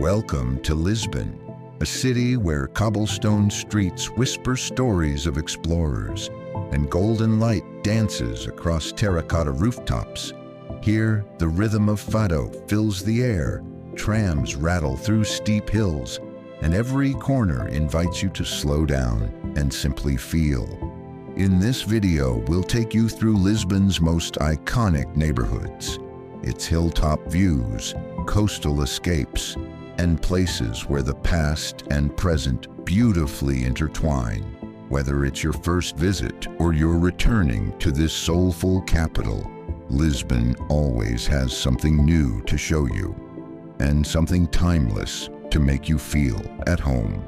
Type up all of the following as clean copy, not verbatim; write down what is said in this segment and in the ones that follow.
Welcome to Lisbon, a city where cobblestone streets whisper stories of explorers and golden light dances across terracotta rooftops. Here, the rhythm of fado fills the air, trams rattle through steep hills, and every corner invites you to slow down and simply feel. In this video, we'll take you through Lisbon's most iconic neighborhoods, its hilltop views, coastal escapes, and places where the past and present beautifully intertwine. Whether it's your first visit or you're returning to this soulful capital, Lisbon always has something new to show you, and something timeless to make you feel at home.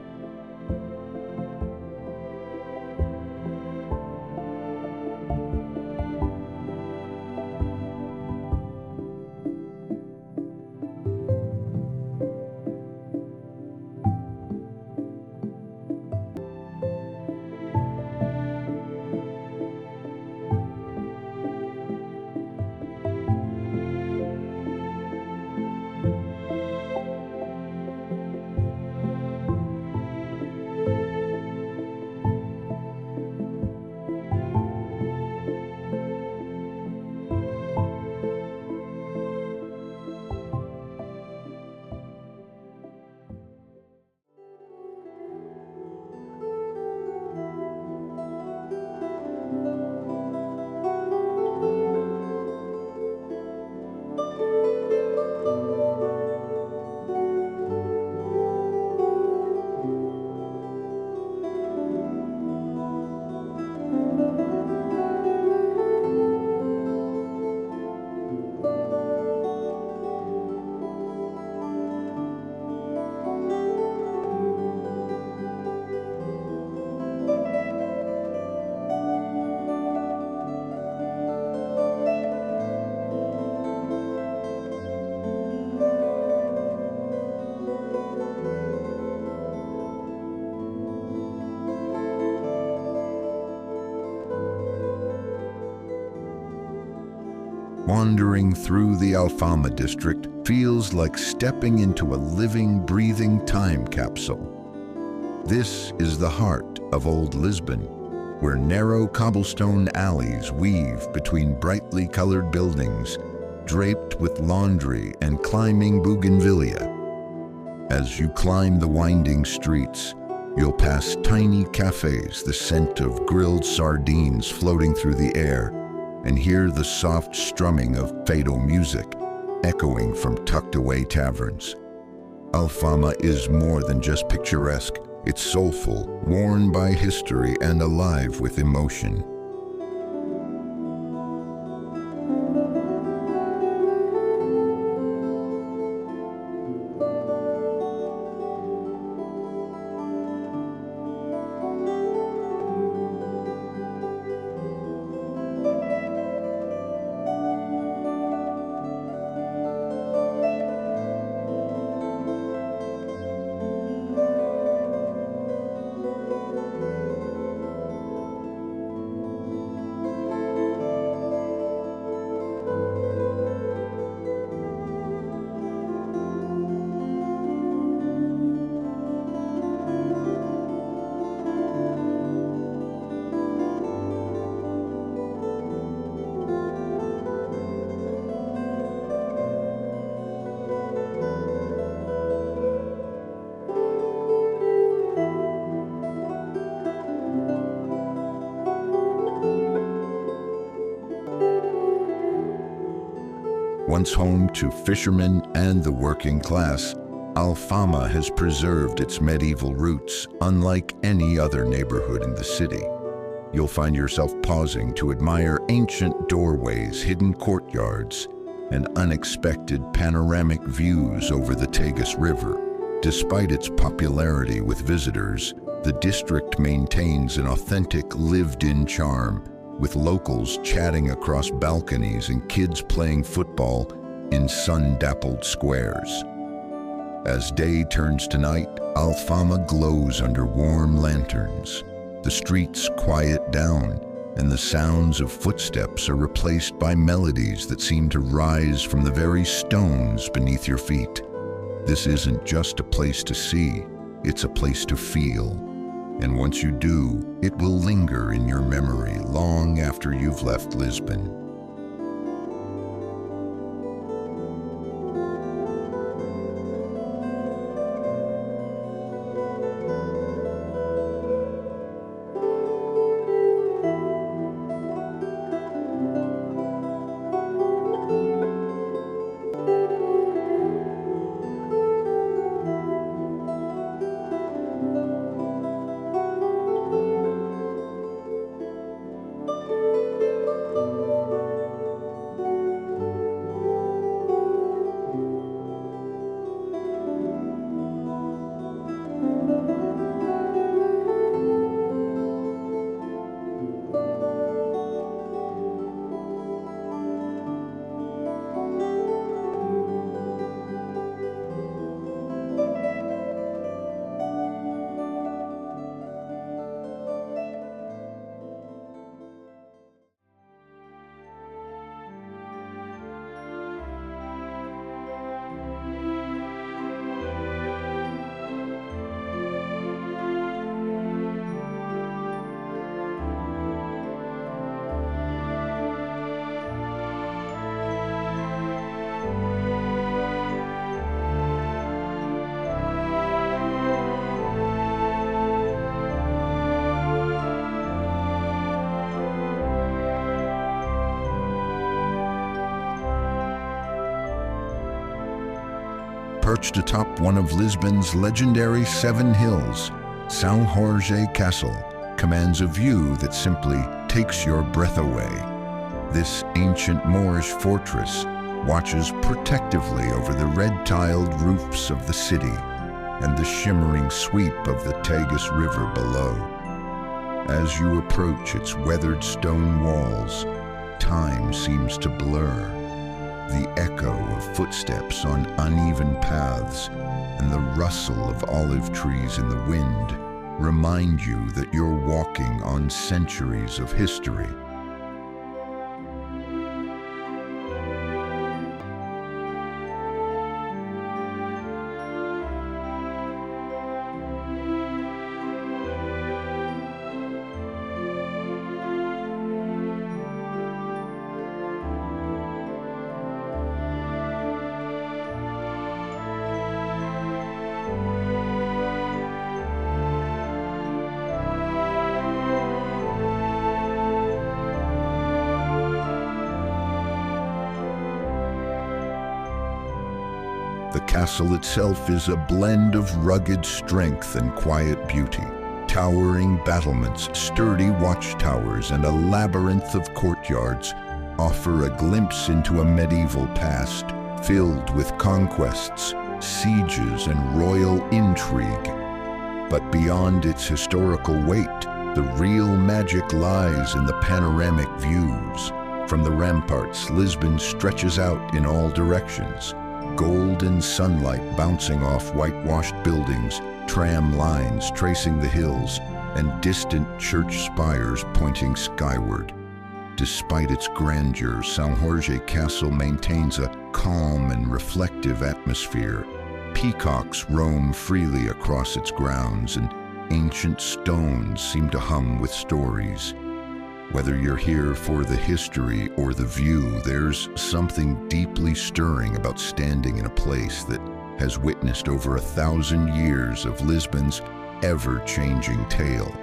Wandering through the Alfama District feels like stepping into a living, breathing time capsule. This is the heart of Old Lisbon, where narrow cobblestone alleys weave between brightly colored buildings, draped with laundry and climbing bougainvillea. As you climb the winding streets, you'll pass tiny cafes, the scent of grilled sardines floating through the air, and hear the soft strumming of fado music echoing from tucked-away taverns. Alfama is more than just picturesque. It's soulful, worn by history, and alive with emotion. Once home to fishermen and the working class, Alfama has preserved its medieval roots, unlike any other neighborhood in the city. You'll find yourself pausing to admire ancient doorways, hidden courtyards, and unexpected panoramic views over the Tagus River. Despite its popularity with visitors, the district maintains an authentic lived-in charm, with locals chatting across balconies and kids playing football in sun-dappled squares. As day turns to night, Alfama glows under warm lanterns. The streets quiet down, and the sounds of footsteps are replaced by melodies that seem to rise from the very stones beneath your feet. This isn't just a place to see, it's a place to feel. And once you do, it will linger in your memory long after you've left Lisbon. Perched atop one of Lisbon's legendary 7 hills, São Jorge Castle commands a view that simply takes your breath away. This ancient Moorish fortress watches protectively over the red-tiled roofs of the city and the shimmering sweep of the Tagus River below. As you approach its weathered stone walls, time seems to blur. The echo of footsteps on uneven paths and the rustle of olive trees in the wind remind you that you're walking on centuries of history. The castle itself is a blend of rugged strength and quiet beauty. Towering battlements, sturdy watchtowers, and a labyrinth of courtyards offer a glimpse into a medieval past filled with conquests, sieges, and royal intrigue. But beyond its historical weight, the real magic lies in the panoramic views. From the ramparts, Lisbon stretches out in all directions. Golden sunlight bouncing off whitewashed buildings, tram lines tracing the hills, and distant church spires pointing skyward. Despite its grandeur, São Jorge Castle maintains a calm and reflective atmosphere. Peacocks roam freely across its grounds, and ancient stones seem to hum with stories. Whether you're here for the history or the view, there's something deeply stirring about standing in a place that has witnessed over 1,000 years of Lisbon's ever-changing tale.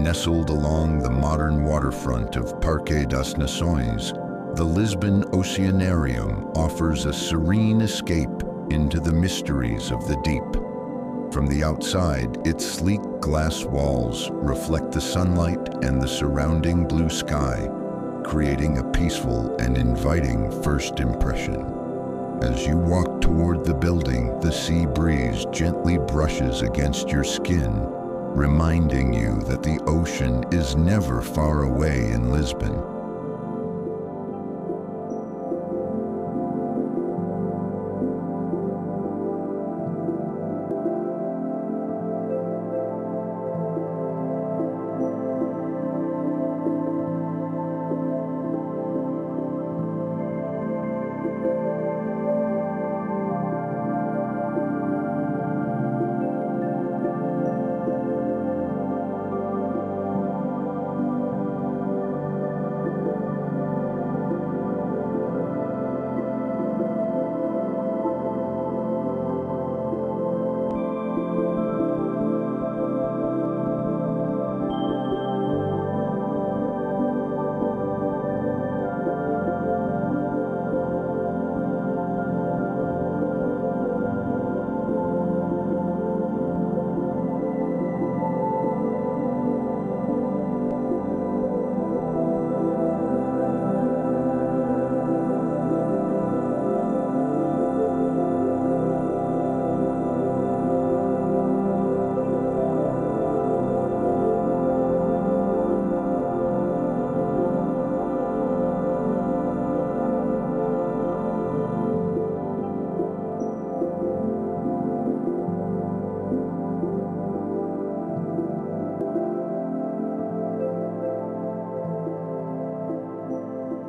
Nestled along the modern waterfront of Parque das Nações, the Lisbon Oceanarium offers a serene escape into the mysteries of the deep. From the outside, its sleek glass walls reflect the sunlight and the surrounding blue sky, creating a peaceful and inviting first impression. As you walk toward the building, the sea breeze gently brushes against your skin, reminding you that the ocean is never far away in Lisbon.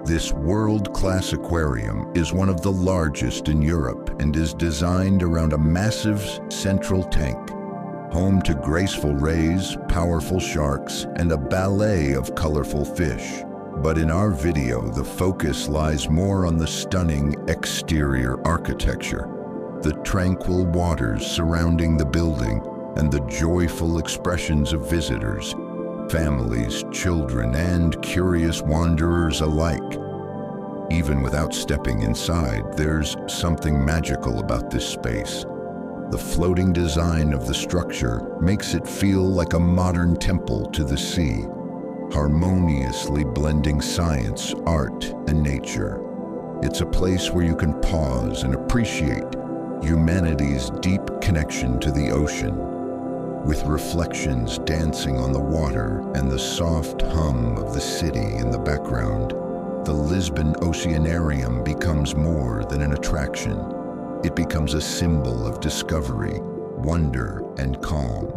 This world-class aquarium is one of the largest in Europe and is designed around a massive central tank, home to graceful rays, powerful sharks, and a ballet of colorful fish. But in our video, the focus lies more on the stunning exterior architecture, the tranquil waters surrounding the building, and the joyful expressions of visitors, families, children, and curious wanderers alike. Even without stepping inside, there's something magical about this space. The floating design of the structure makes it feel like a modern temple to the sea, harmoniously blending science, art, and nature. It's a place where you can pause and appreciate humanity's deep connection to the ocean, with reflections dancing on the water and the soft hum of the city in the background. The Lisbon Oceanarium becomes more than an attraction. It becomes a symbol of discovery, wonder, and calm.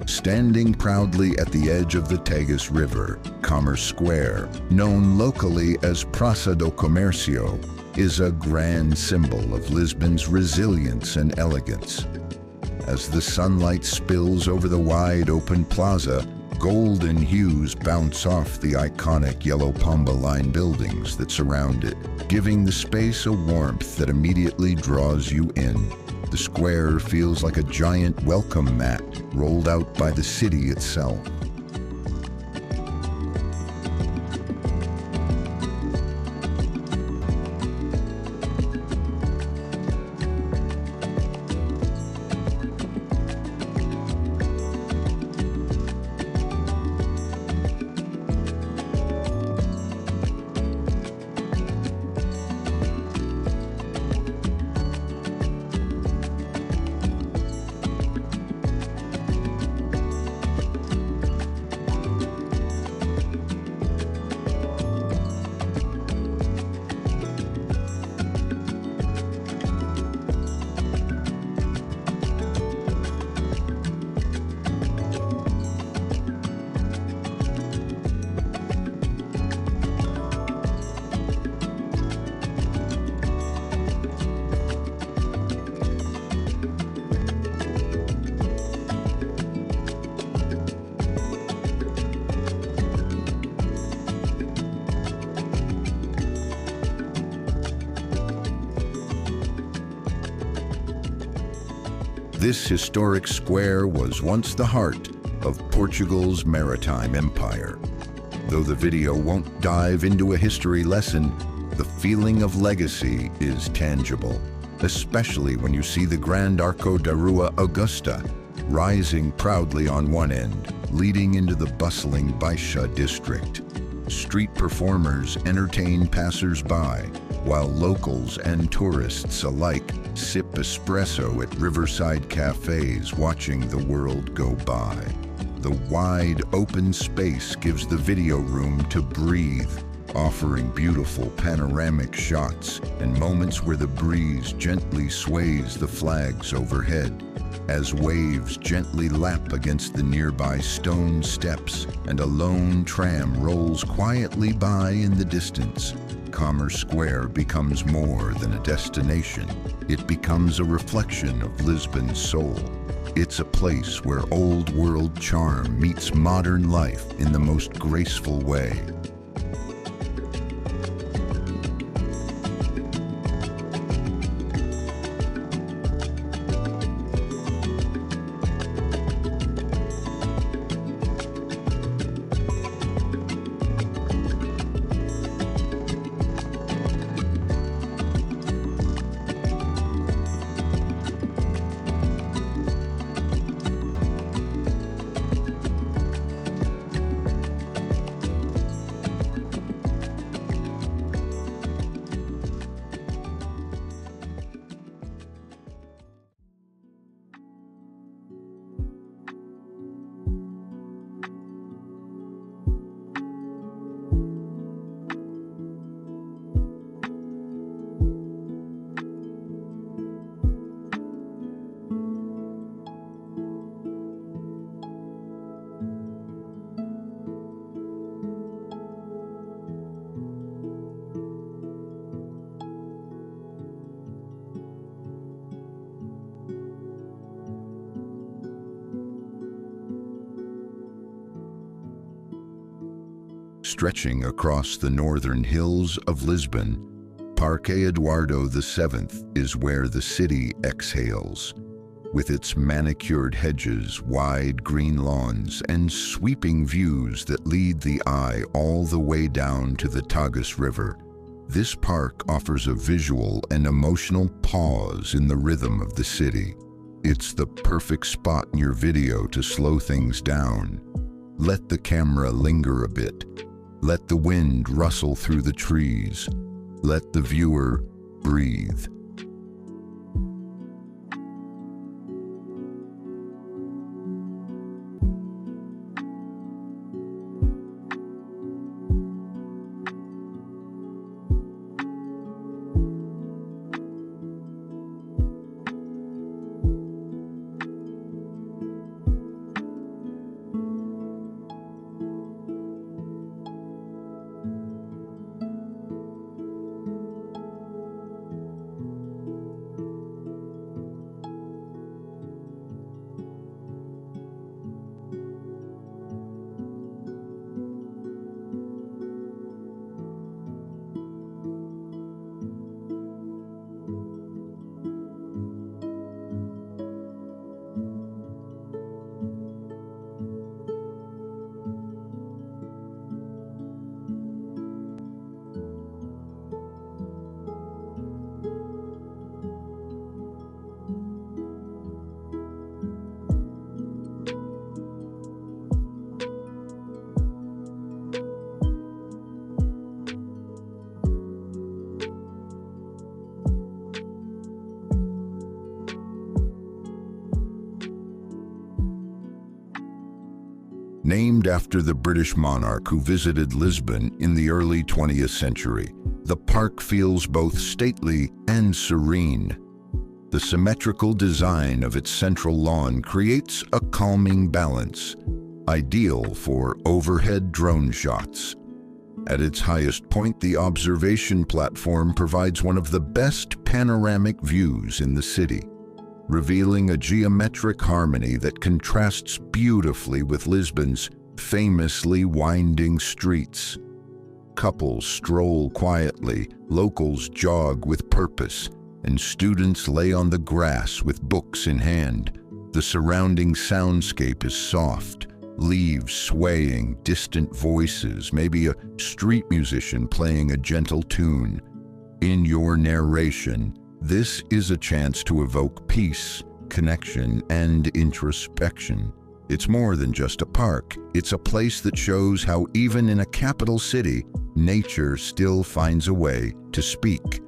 Standing proudly at the edge of the Tagus River, Commerce Square, known locally as Praça do Comércio, is a grand symbol of Lisbon's resilience and elegance. As the sunlight spills over the wide open plaza, golden hues bounce off the iconic yellow pomba-lined buildings that surround it, giving the space a warmth that immediately draws you in. The square feels like a giant welcome mat rolled out by the city itself. This historic square was once the heart of Portugal's maritime empire. Though the video won't dive into a history lesson, the feeling of legacy is tangible, especially when you see the Grand Arco da Rua Augusta rising proudly on one end, leading into the bustling Baixa district. Street performers entertain passers-by, while locals and tourists alike sip espresso at riverside cafes watching the world go by. The wide open space gives the video room to breathe, offering beautiful panoramic shots and moments where the breeze gently sways the flags overhead, as waves gently lap against the nearby stone steps and a lone tram rolls quietly by in the distance. Commerce Square becomes more than a destination. It becomes a reflection of Lisbon's soul. It's a place where old world charm meets modern life in the most graceful way. Stretching across the northern hills of Lisbon, Parque Eduardo VII is where the city exhales. With its manicured hedges, wide green lawns, and sweeping views that lead the eye all the way down to the Tagus River, this park offers a visual and emotional pause in the rhythm of the city. It's the perfect spot in your video to slow things down. Let the camera linger a bit. Let the wind rustle through the trees. Let the viewer breathe. Named after the British monarch who visited Lisbon in the early 20th century, the park feels both stately and serene. The symmetrical design of its central lawn creates a calming balance, ideal for overhead drone shots. At its highest point, the observation platform provides one of the best panoramic views in the city, revealing a geometric harmony that contrasts beautifully with Lisbon's famously winding streets. Couples stroll quietly, locals jog with purpose, and students lay on the grass with books in hand. The surrounding soundscape is soft, leaves swaying, distant voices, maybe a street musician playing a gentle tune. In your narration, this is a chance to evoke peace, connection, and introspection. It's more than just a park. It's a place that shows how even in a capital city, nature still finds a way to speak.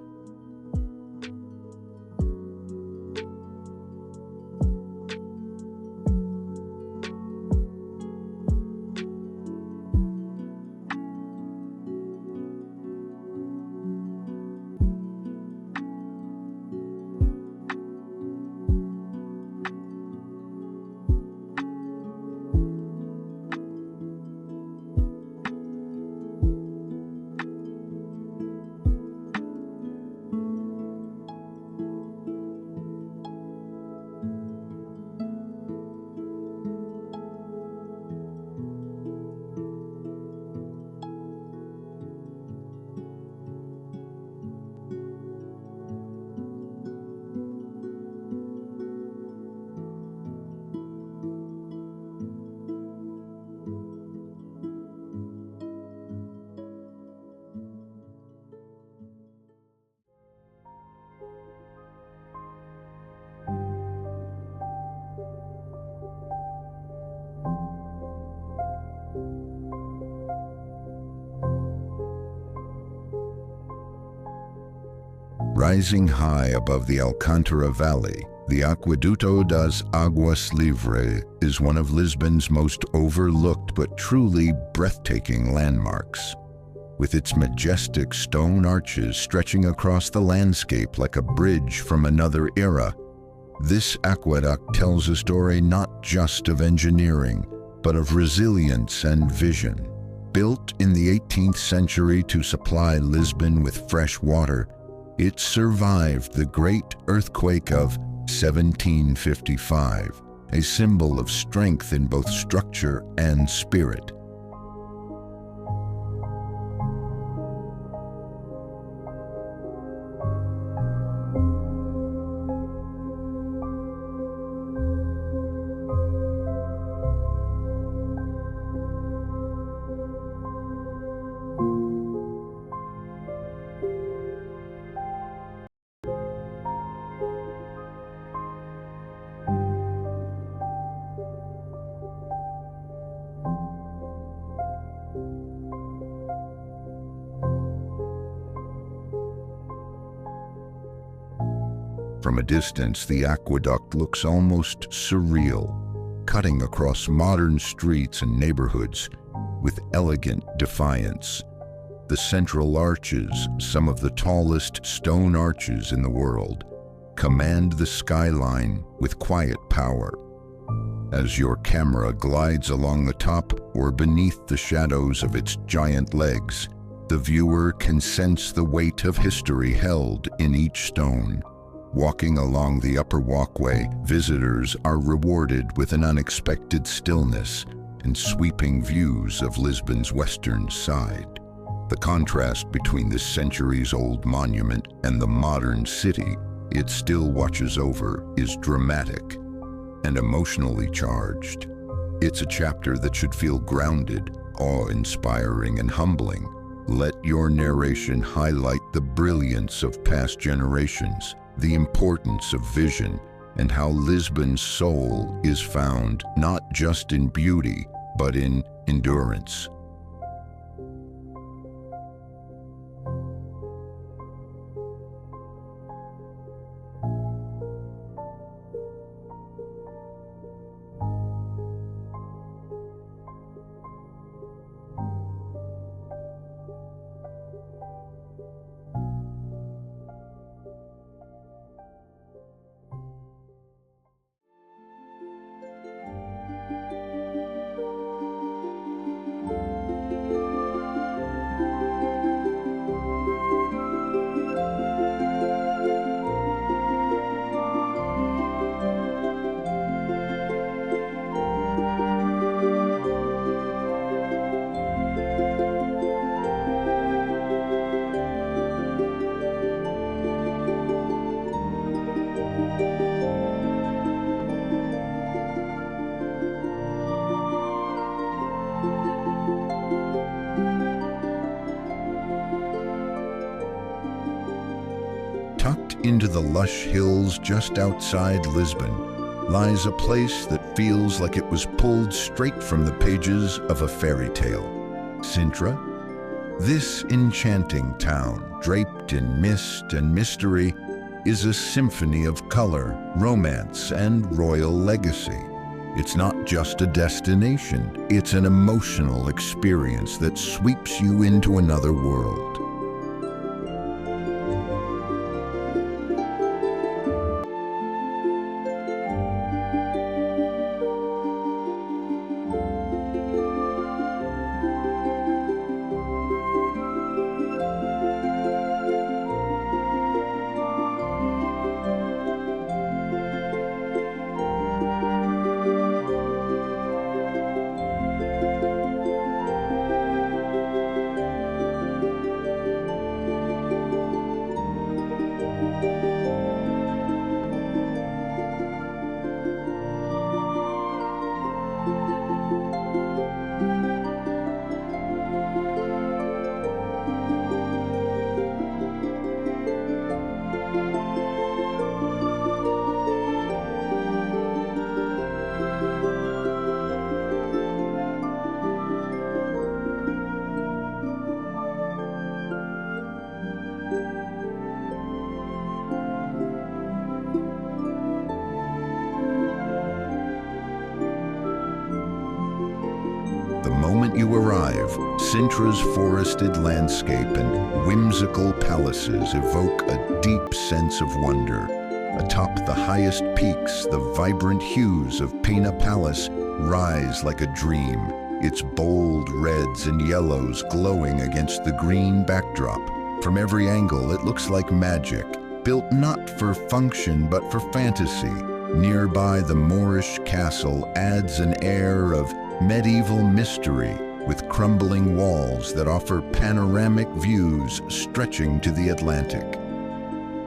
Rising high above the Alcântara Valley, the Aqueduto das Águas Livres is one of Lisbon's most overlooked but truly breathtaking landmarks. With its majestic stone arches stretching across the landscape like a bridge from another era, this aqueduct tells a story not just of engineering, but of resilience and vision. Built in the 18th century to supply Lisbon with fresh water, it survived the Great Earthquake of 1755, a symbol of strength in both structure and spirit. From a distance, the aqueduct looks almost surreal, cutting across modern streets and neighborhoods with elegant defiance. The central arches, some of the tallest stone arches in the world, command the skyline with quiet power. As your camera glides along the top or beneath the shadows of its giant legs, the viewer can sense the weight of history held in each stone. Walking along the upper walkway, visitors are rewarded with an unexpected stillness and sweeping views of Lisbon's western side. The contrast between this centuries-old monument and the modern city it still watches over is dramatic and emotionally charged. It's a chapter that should feel grounded, awe-inspiring, and humbling. Let your narration highlight the brilliance of past generations, the importance of vision, and how Lisbon's soul is found not just in beauty, but in endurance. into the lush hills just outside Lisbon lies a place that feels like it was pulled straight from the pages of a fairy tale. Sintra? This enchanting town, draped in mist and mystery, is a symphony of color, romance, and royal legacy. It's not just a destination, it's an emotional experience that sweeps you into another world. The moment you arrive, Sintra's forested landscape and whimsical palaces evoke a deep sense of wonder. Atop the highest peaks, the vibrant hues of Pena Palace rise like a dream, its bold reds and yellows glowing against the green backdrop. From every angle, it looks like magic, built not for function but for fantasy. Nearby, the Moorish castle adds an air of medieval mystery, with crumbling walls that offer panoramic views stretching to the Atlantic.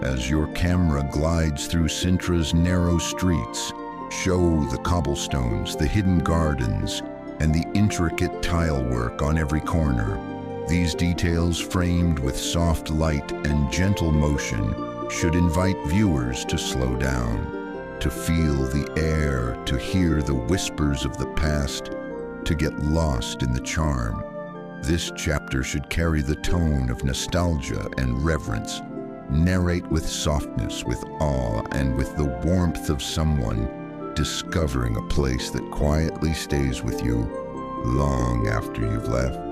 As your camera glides through Sintra's narrow streets, show the cobblestones, the hidden gardens, and the intricate tile work on every corner. These details, framed with soft light and gentle motion, should invite viewers to slow down, to feel the air, to hear the whispers of the past, to get lost in the charm. This chapter should carry the tone of nostalgia and reverence, narrate with softness, with awe, and with the warmth of someone discovering a place that quietly stays with you long after you've left.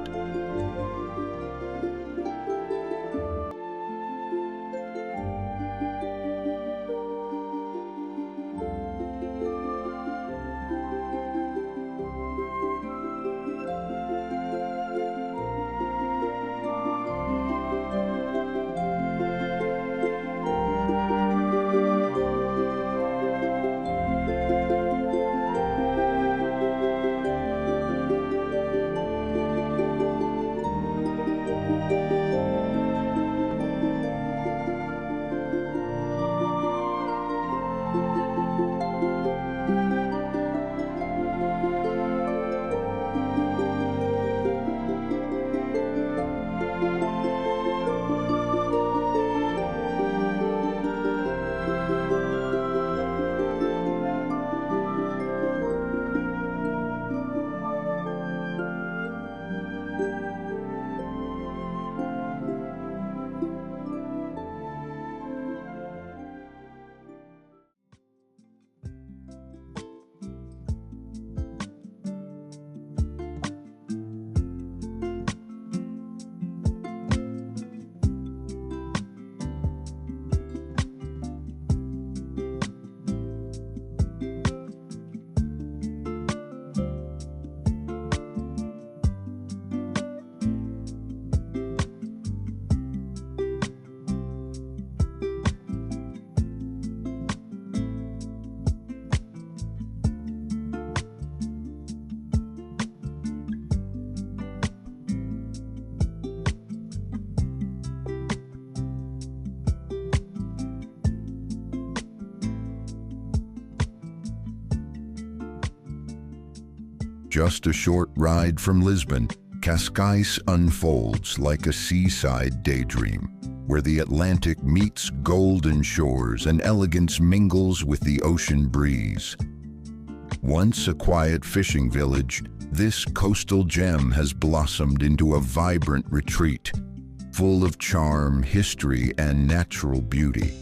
Just a short ride from Lisbon, Cascais unfolds like a seaside daydream. where the Atlantic meets golden shores and elegance mingles with the ocean breeze. Once a quiet fishing village, this coastal gem has blossomed into a vibrant retreat, full of charm, history, and natural beauty.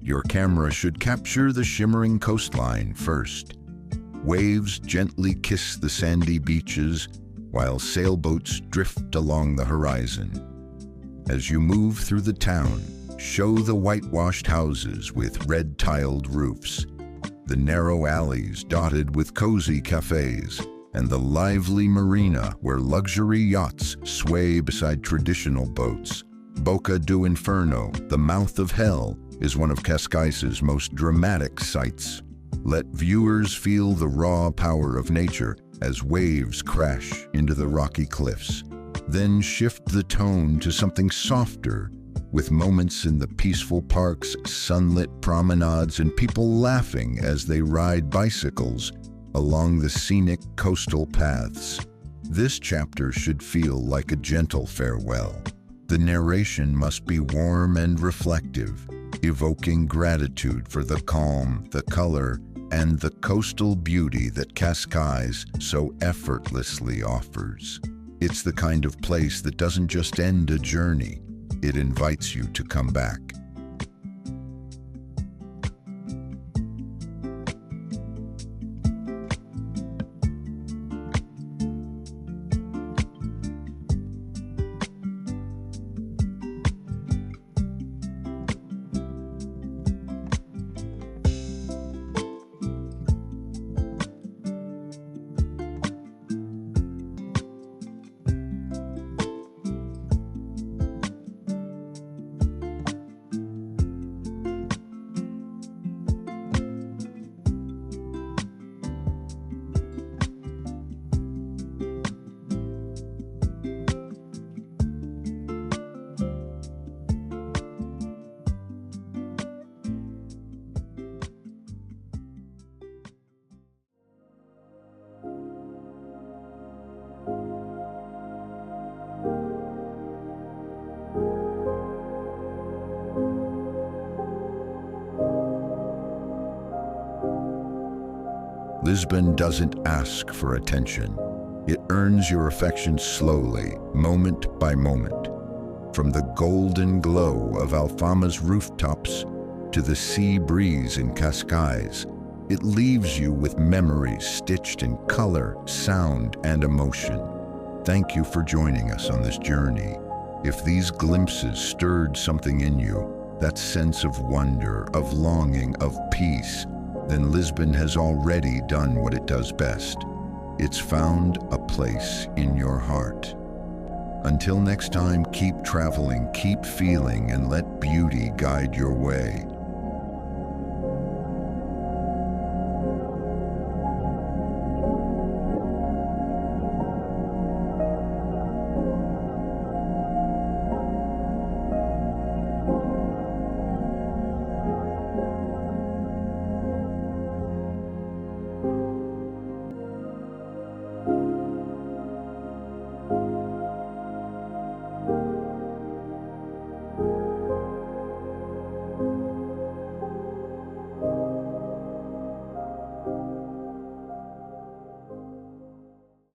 Your camera should capture the shimmering coastline first. Waves gently kiss the sandy beaches while sailboats drift along the horizon. As you move through the town, show the whitewashed houses with red-tiled roofs, the narrow alleys dotted with cozy cafes, and the lively marina where luxury yachts sway beside traditional boats. Boca do Inferno, the mouth of hell, is one of Cascais' most dramatic sights. Let viewers feel the raw power of nature as waves crash into the rocky cliffs. Then shift the tone to something softer, with moments in the peaceful parks, sunlit promenades, and people laughing as they ride bicycles along the scenic coastal paths. This chapter should feel like a gentle farewell. The narration must be warm and reflective, evoking gratitude for the calm, the color, and the coastal beauty that Cascais so effortlessly offers. It's the kind of place that doesn't just end a journey, it invites you to come back. Lisbon doesn't ask for attention. It earns your affection slowly, moment by moment. From the golden glow of Alfama's rooftops to the sea breeze in Cascais, it leaves you with memories stitched in color, sound, and emotion. Thank you for joining us on this journey. If these glimpses stirred something in you, that sense of wonder, of longing, of peace, then Lisbon has already done what it does best. It's found a place in your heart. Until next time, keep traveling, keep feeling, and let beauty guide your way.